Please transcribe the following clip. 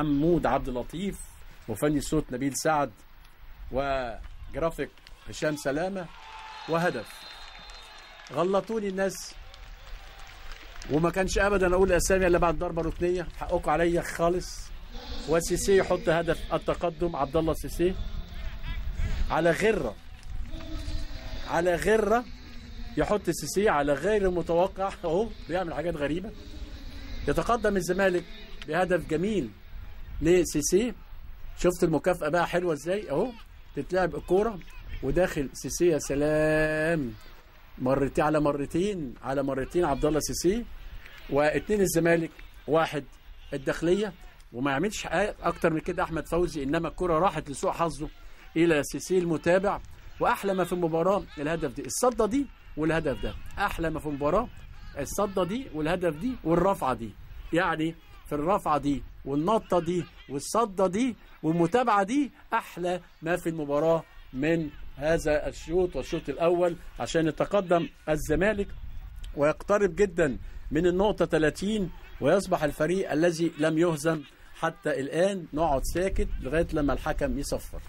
محمود عبد اللطيف، وفني الصوت نبيل سعد، وجرافيك هشام سلامة، وهدف. غلطوني الناس وما كانش ابدا اقول اسامي الا بعد ضربه ركنيه، حقكم عليا خالص. وسيسي يحط هدف التقدم، عبد الله سيسي على غره يحط سيسي على غير متوقع، اهو بيعمل حاجات غريبه. يتقدم الزمالك بهدف جميل لسيسي. شفت المكافأة بقى حلوة ازاي؟ اهو تتلعب الكورة وداخل سيسي، يا سلام، مرتين على مرتين عبد الله سيسي. واثنين الزمالك، واحد الداخلية، وما يعملش اكتر من كده احمد فوزي، انما الكرة راحت لسوء حظه الى سيسي المتابع. واحلى ما في المباراة الهدف دي، الصدة دي والهدف ده. احلى ما في المباراة الصدة دي والهدف دي والرفعة دي. يعني في الرفعة دي والنطة دي والصدة دي والمتابعة دي أحلى ما في المباراة من هذا الشوط والشوط الأول، عشان يتقدم الزمالك ويقترب جدا من النقطة 30 ويصبح الفريق الذي لم يهزم حتى الآن. نقعد ساكت لغاية لما الحكم يصفر.